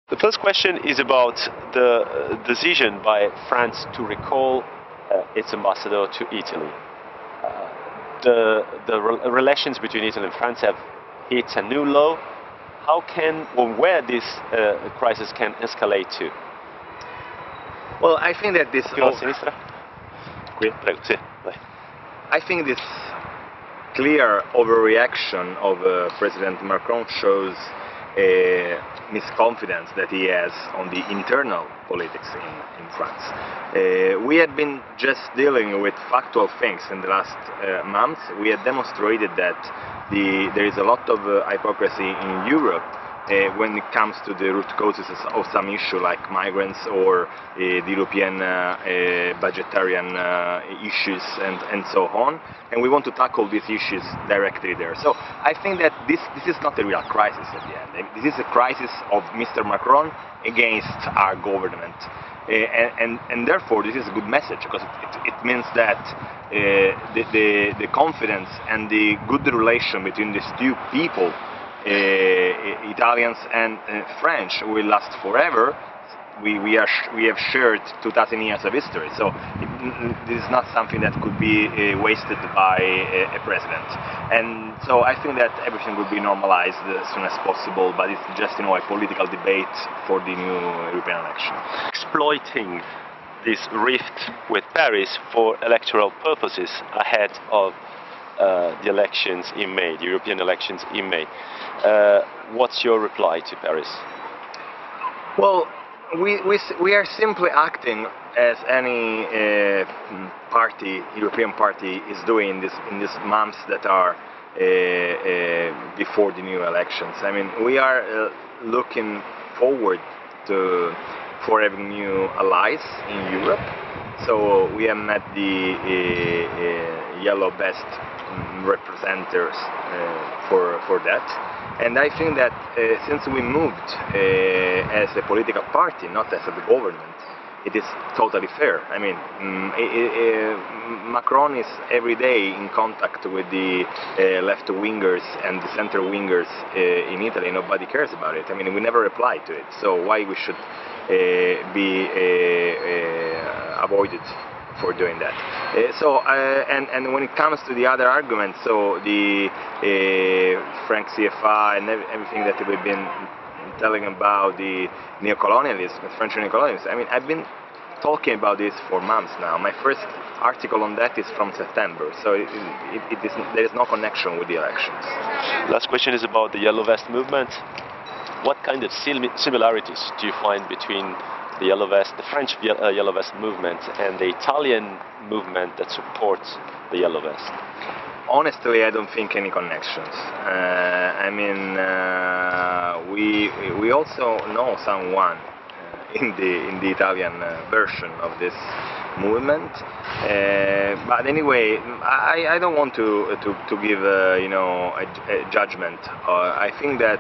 The first question is about the decision by France to recall its ambassador to Italy. The relations between Italy and France have hit a new low. How can or where this crisis can escalate to? Well, I think that this. Più a sinistra? Qui, prego, sì, vai. I think this clear overreaction of President Macron shows a misconfidence that he has on the internal politics in France. We had been just dealing with factual things in the last months. We had demonstrated that there is a lot of hypocrisy in Europe when it comes to the root causes of some issue like migrants or the European budgetarian issues and so on, and we want to tackle these issues directly there. So I think that this is not a real crisis at the end. This is a crisis of Mr. Macron against our government, and therefore this is a good message, because it means that the confidence and the good relation between these two people, Italians and French, will last forever. We have shared 2,000 years of history, so this is not something that could be wasted by a president. And so I think that everything will be normalized as soon as possible, but it's just a political debate for the new European election. Exploiting this rift with Paris for electoral purposes ahead of the elections in May, the European elections in May. What's your reply to Paris? Well, we are simply acting as any European party is doing in these months that are before the new elections. I mean, we are looking forward for having new allies in Europe. So we have met the yellow vest representatives for that, and I think that since we moved as a political party, not as a government, it is totally fair. I mean, Macron is every day in contact with the left-wingers and the center-wingers in Italy. Nobody cares about it. I mean, we never reply to it, so why we should be avoided for doing that. And when it comes to the other arguments, so the Frank CFA and everything that we've been telling about the neocolonialism, French neocolonialism, I mean, I've been talking about this for months now. My first article on that is from September, so there is no connection with the elections. Last question is about the Yellow Vest movement. What kind of similarities do you find between the Yellow Vest, the French Yellow Vest movement, and the Italian movement that supports the Yellow Vest? Honestly, I don't think any connections. I mean, we also know someone in the Italian version of this movement, but anyway, I don't want to give a judgment. I think that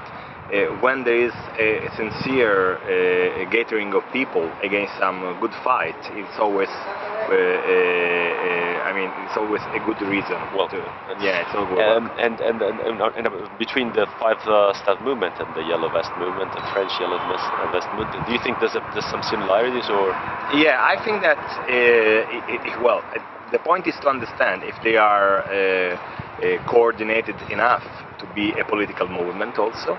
when there is a sincere gathering of people against some good fight, it's always it's always a good reason. Well, yeah, it's always and between the Five-Star Movement and the Yellow Vest movement, the French Yellow Vest movement, do you think there's some similarities, or? Yeah, I think that well, the point is to understand if they are coordinated enough to be a political movement also.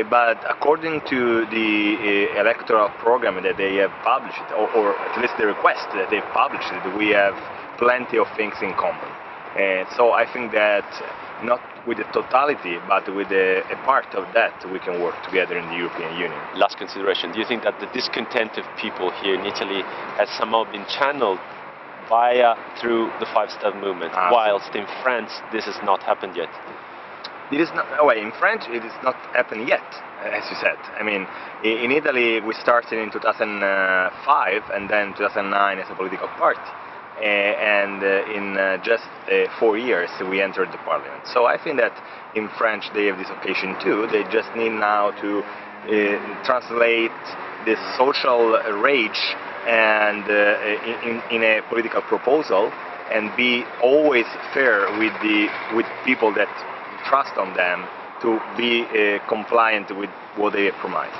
But according to the electoral program that they have published, or at least the request that they've published, we have plenty of things in common. So I think that not with the totality, but with a part of that, we can work together in the European Union. Last consideration, do you think that the discontent of people here in Italy has somehow been channeled through the Five-Star Movement, whilst in France this has not happened yet? It is not, in French it is not happened yet, as you said. I mean, in Italy we started in 2005 and then 2009 as a political party, and in just 4 years we entered the parliament. So I think that in French they have this occasion too. They just need now to translate this social rage and in a political proposal, and be always fair with people that trust on them to be compliant with what they have promised.